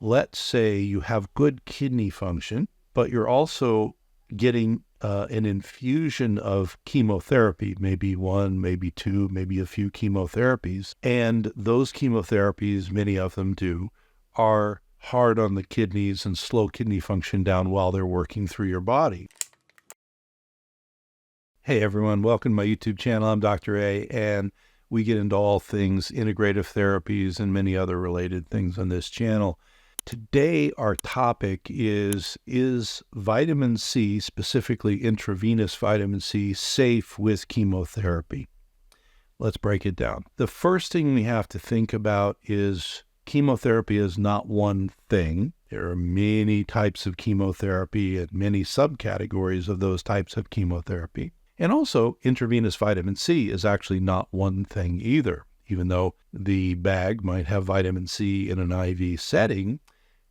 let's say you have good kidney function, but you're also getting an infusion of chemotherapy, maybe one, maybe two, maybe a few chemotherapies. And those chemotherapies, many of them do, are hard on the kidneys and slow kidney function down while they're working through your body. Hey everyone, welcome to my YouTube channel. I'm Dr. A, and we get into all things integrative therapies and many other related things on this channel. Today, our topic is vitamin C, specifically intravenous vitamin C, safe with chemotherapy? Let's break it down. The first thing we have to think about is chemotherapy is not one thing. There are many types of chemotherapy and many subcategories of those types of chemotherapy. And also, intravenous vitamin C is actually not one thing either. Even though the bag might have vitamin C in an IV setting,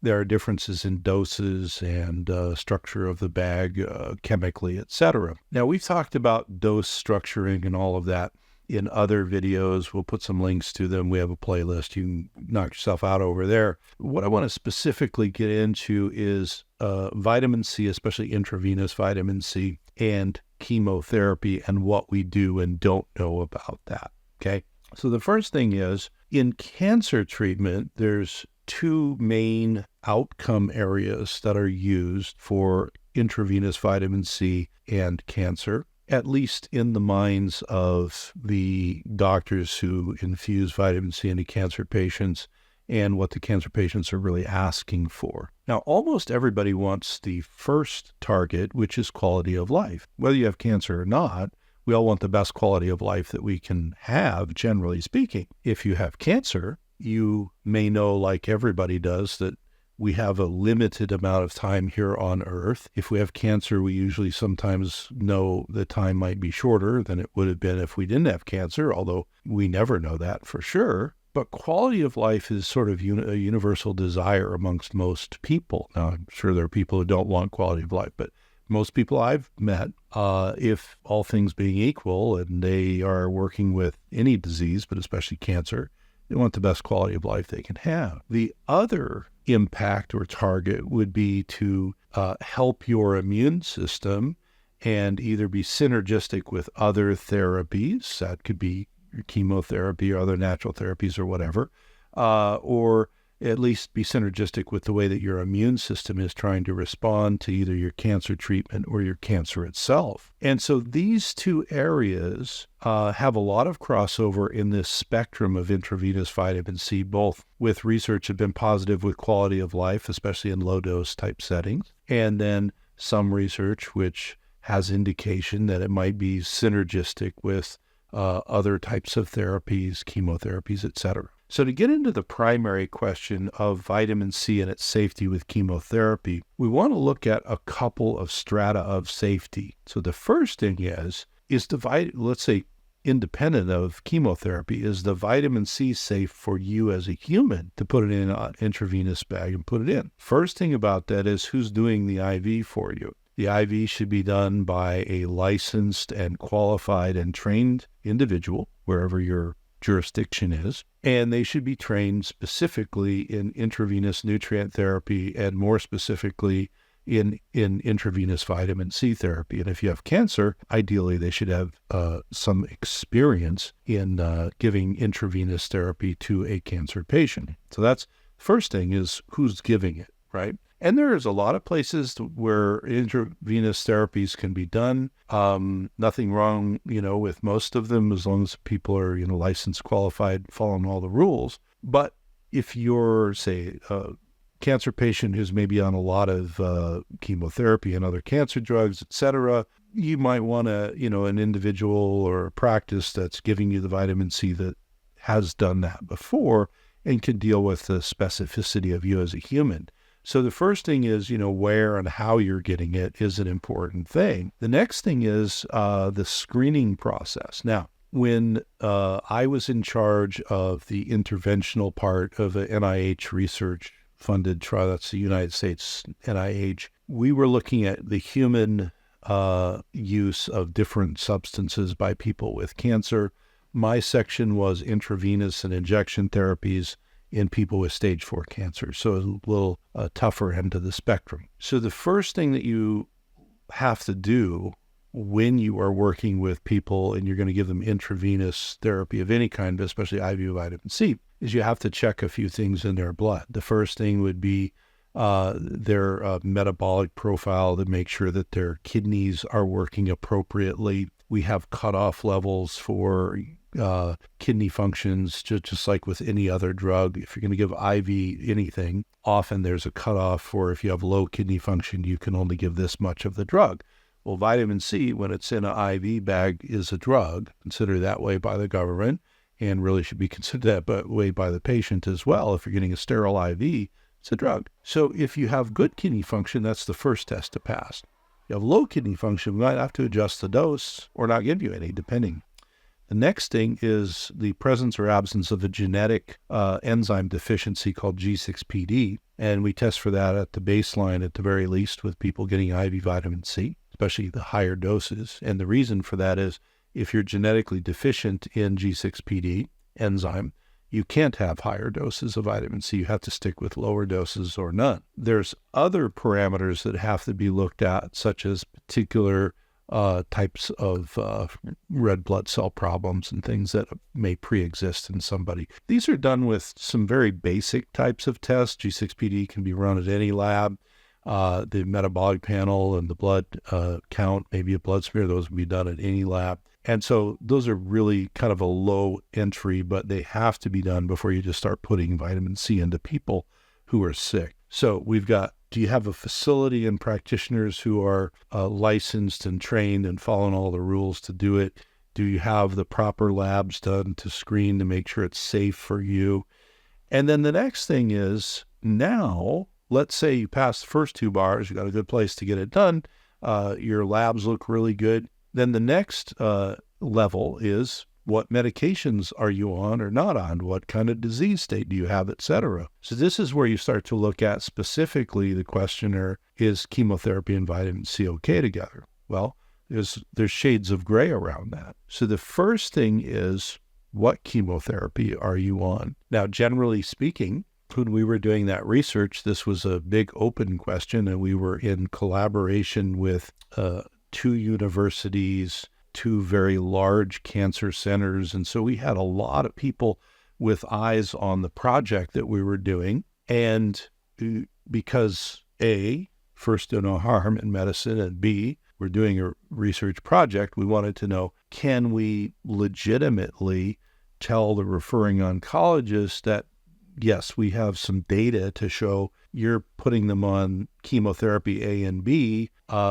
there are differences in doses and structure of the bag, chemically, etc. Now, we've talked about dose structuring and all of that in other videos. We'll put some links to them. We have a playlist. You can knock yourself out over there. What I want to specifically get into is vitamin C, especially intravenous vitamin C, and chemotherapy and what we do and don't know about that, okay? So the first thing is, in cancer treatment, there's two main outcome areas that are used for intravenous vitamin C and cancer, at least in the minds of the doctors who infuse vitamin C into cancer patients and what the cancer patients are really asking for. Now, almost everybody wants the first target, which is quality of life. Whether you have cancer or not, we all want the best quality of life that we can have, generally speaking. If you have cancer, you may know, like everybody does, that we have a limited amount of time here on Earth. If we have cancer, we usually sometimes know the time might be shorter than it would have been if we didn't have cancer, although we never know that for sure. But quality of life is sort of a universal desire amongst most people. Now, I'm sure there are people who don't want quality of life, but most people I've met, if all things being equal, and they are working with any disease, but especially cancer, they want the best quality of life they can have. The other impact or target would be to help your immune system and either be synergistic with other therapies. That could be your chemotherapy or other natural therapies or whatever, or at least be synergistic with the way that your immune system is trying to respond to either your cancer treatment or your cancer itself. And so these two areas have a lot of crossover in this spectrum of intravenous vitamin C, both with research have been positive with quality of life, especially in low-dose type settings, and then some research which has indication that it might be synergistic with other types of therapies, chemotherapies, etc. So to get into the primary question of vitamin C and its safety with chemotherapy, we want to look at a couple of strata of safety. So the first thing is let's say, independent of chemotherapy, is the vitamin C safe for you as a human to put it in an intravenous bag and put it in? First thing about that is who's doing the IV for you. The IV should be done by a licensed and qualified and trained individual, wherever your jurisdiction is, and they should be trained specifically in intravenous nutrient therapy and more specifically in intravenous vitamin C therapy. And if you have cancer, ideally they should have some experience in giving intravenous therapy to a cancer patient. So that's first thing, is who's giving it, right? And there's a lot of places where intravenous therapies can be done. Nothing wrong, with most of them, as long as people are, licensed, qualified, following all the rules. But if you're, say, a cancer patient who's maybe on a lot of chemotherapy and other cancer drugs, etc., you might want an individual or a practice that's giving you the vitamin C that has done that before and can deal with the specificity of you as a human. So the first thing is, where and how you're getting it is an important thing. The next thing is the screening process. Now, when I was in charge of the interventional part of a NIH research-funded trial, that's the United States NIH, we were looking at the human use of different substances by people with cancer. My section was intravenous and injection therapies. in people with stage 4 cancer. So a little tougher end of the spectrum. So the first thing that you have to do when you are working with people and you're going to give them intravenous therapy of any kind, but especially IV vitamin C, is you have to check a few things in their blood. The first thing would be their metabolic profile to make sure that their kidneys are working appropriately. We have cutoff levels for kidney functions, just like with any other drug. If you're going to give IV anything, often there's a cutoff for if you have low kidney function, you can only give this much of the drug. Well, vitamin C, when it's in an IV bag, is a drug, considered that way by the government, and really should be considered that way by the patient as well. If you're getting a sterile IV, it's a drug. So if you have good kidney function, that's the first test to pass. If you have low kidney function, we might have to adjust the dose or not give you any, depending. The next thing is the presence or absence of a genetic enzyme deficiency called G6PD, and we test for that at the baseline at the very least with people getting IV vitamin C, especially the higher doses. And the reason for that is if you're genetically deficient in G6PD enzyme, you can't have higher doses of vitamin C. You have to stick with lower doses or none. There's other parameters that have to be looked at, such as particular types of red blood cell problems and things that may pre-exist in somebody. These are done with some very basic types of tests. G6PD can be run at any lab. The metabolic panel and the blood count, maybe a blood smear, those can be done at any lab. And so those are really kind of a low entry, but they have to be done before you just start putting vitamin C into people who are sick. So we've got, do you have a facility and practitioners who are licensed and trained and following all the rules to do it? Do you have the proper labs done to screen to make sure it's safe for you? And then the next thing is, now, let's say you pass the first 2 bars, you got a good place to get it done, your labs look really good. Then the next level is, what medications are you on or not on? What kind of disease state do you have, et cetera? So this is where you start to look at specifically the questioner, is chemotherapy and vitamin C okay together? Well, there's shades of gray around that. So the first thing is, what chemotherapy are you on? Now, generally speaking, when we were doing that research, this was a big open question, and we were in collaboration with 2 universities, 2 very large cancer centers. And so we had a lot of people with eyes on the project that we were doing. And because A, first, do no harm in medicine, and B, we're doing a research project, we wanted to know, can we legitimately tell the referring oncologist that, yes, we have some data to show you're putting them on chemotherapy A and B.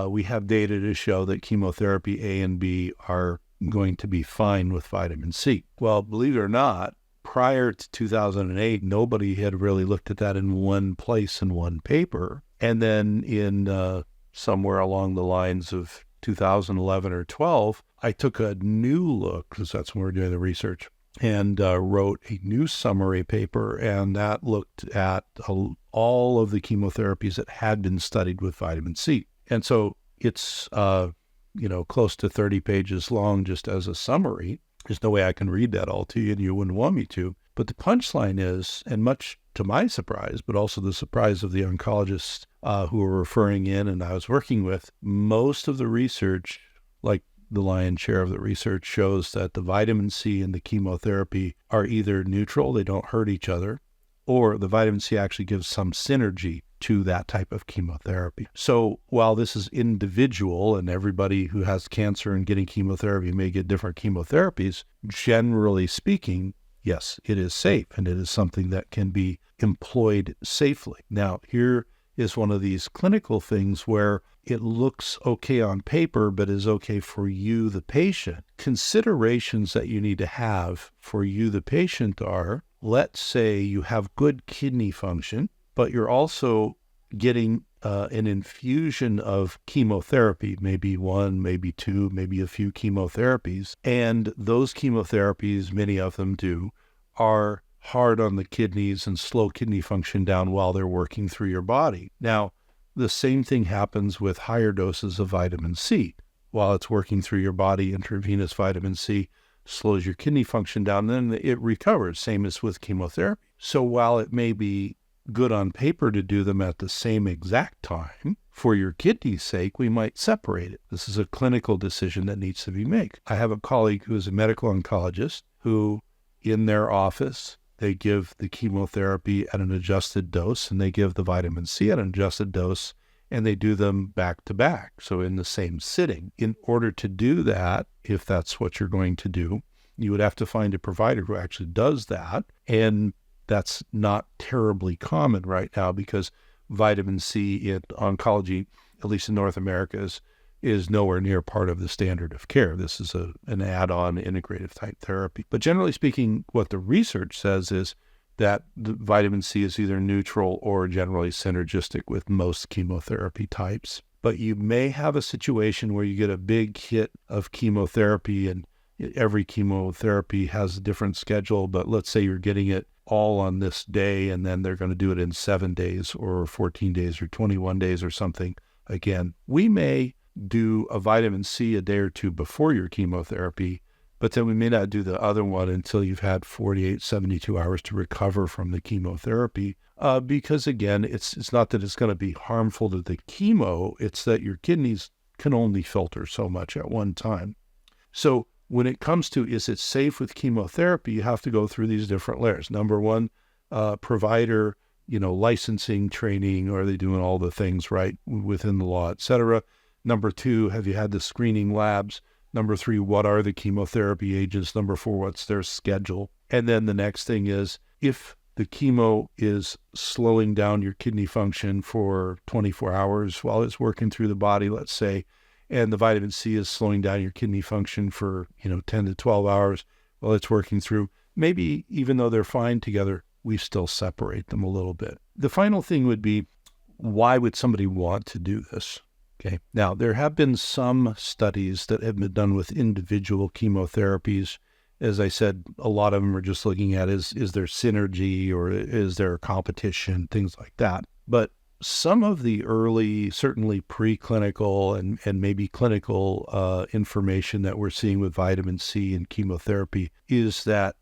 We have data to show that chemotherapy A and B are going to be fine with vitamin C. Well, believe it or not, prior to 2008, nobody had really looked at that in one place in one paper. And then in somewhere along the lines of 2011 or 12, I took a new look, because that's when we were doing the research, and wrote a new summary paper, and that looked at all of the chemotherapies that had been studied with vitamin C. And so it's, close to 30 pages long just as a summary. There's no way I can read that all to you, and you wouldn't want me to. But the punchline is, and much to my surprise, but also the surprise of the oncologists who were referring in and I was working with, most of the research, like the lion's share of the research, shows that the vitamin C and the chemotherapy are either neutral, they don't hurt each other, or the vitamin C actually gives some synergy to that type of chemotherapy. So while this is individual and everybody who has cancer and getting chemotherapy may get different chemotherapies, generally speaking, yes, it is safe and it is something that can be employed safely. Now, here is one of these clinical things where it looks okay on paper, but is okay for you, the patient. Considerations that you need to have for you, the patient, are, let's say you have good kidney function, but you're also getting an infusion of chemotherapy, maybe 1, maybe 2, maybe a few chemotherapies. And those chemotherapies, many of them do, are hard on the kidneys and slow kidney function down while they're working through your body. Now, the same thing happens with higher doses of vitamin C. While it's working through your body, intravenous vitamin C, slows your kidney function down, then it recovers, same as with chemotherapy. So while it may be good on paper to do them at the same exact time, for your kidney's sake, we might separate it. This is a clinical decision that needs to be made. I have a colleague who is a medical oncologist who, in their office, they give the chemotherapy at an adjusted dose and they give the vitamin C at an adjusted dose, and they do them back to back, so in the same sitting. In order to do that, if that's what you're going to do, you would have to find a provider who actually does that, and that's not terribly common right now because vitamin C in oncology, at least in North America, is nowhere near part of the standard of care. This is an add-on integrative type therapy. But generally speaking, what the research says is that the vitamin C is either neutral or generally synergistic with most chemotherapy types. But you may have a situation where you get a big hit of chemotherapy, and every chemotherapy has a different schedule, but let's say you're getting it all on this day, and then they're going to do it in 7 days or 14 days or 21 days or something. Again, we may do a vitamin C a day or two before your chemotherapy, but then we may not do the other one until you've had 48, 72 hours to recover from the chemotherapy. Because again, it's not that it's going to be harmful to the chemo, it's that your kidneys can only filter so much at one time. So when it comes to, is it safe with chemotherapy, you have to go through these different layers. Number one, provider, licensing, training, are they doing all the things right within the law, et cetera? Number two, have you had the screening labs? Number three, what are the chemotherapy agents? Number four, what's their schedule? And then the next thing is, if the chemo is slowing down your kidney function for 24 hours while it's working through the body, let's say, and the vitamin C is slowing down your kidney function for 10 to 12 hours while it's working through, maybe even though they're fine together, we still separate them a little bit. The final thing would be, why would somebody want to do this? Okay. Now, there have been some studies that have been done with individual chemotherapies. As I said, a lot of them are just looking at is there synergy or is there competition, things like that. But some of the early, certainly preclinical and maybe clinical information that we're seeing with vitamin C and chemotherapy is that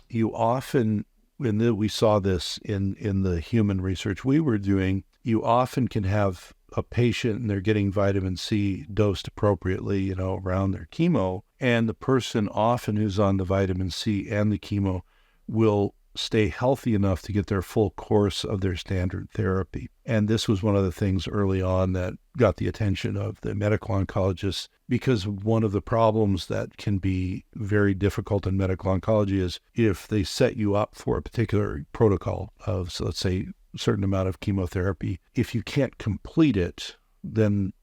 you often, and we saw this in the human research we were doing, you often can have a patient and they're getting vitamin C dosed appropriately, around their chemo. And the person often who's on the vitamin C and the chemo will stay healthy enough to get their full course of their standard therapy. And this was one of the things early on that got the attention of the medical oncologists, because one of the problems that can be very difficult in medical oncology is if they set you up for a particular protocol of, so let's say, certain amount of chemotherapy, if you can't complete it, then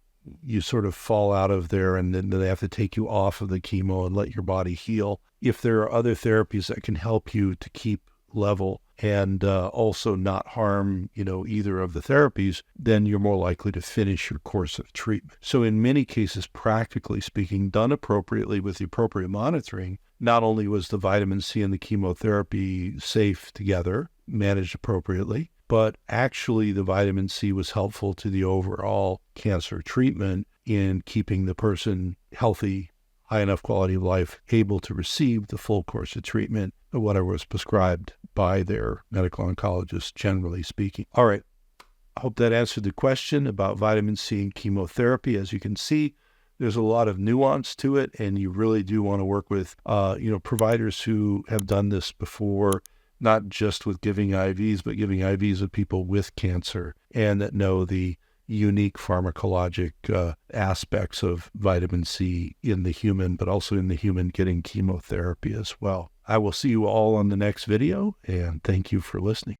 you sort of fall out of there, and then they have to take you off of the chemo and let your body heal. If there are other therapies that can help you to keep level and also not harm, either of the therapies, then you're more likely to finish your course of treatment. So in many cases, practically speaking, done appropriately with the appropriate monitoring, not only was the vitamin C and the chemotherapy safe together, managed appropriately, but actually the vitamin C was helpful to the overall cancer treatment in keeping the person healthy, high enough quality of life, able to receive the full course of treatment, or whatever was prescribed by their medical oncologist, generally speaking. All right. I hope that answered the question about vitamin C and chemotherapy. As you can see, there's a lot of nuance to it, and you really do want to work with, providers who have done this before, not just with giving IVs, but giving IVs with people with cancer, and that know the unique pharmacologic aspects of vitamin C in the human, but also in the human getting chemotherapy as well. I will see you all on the next video, and thank you for listening.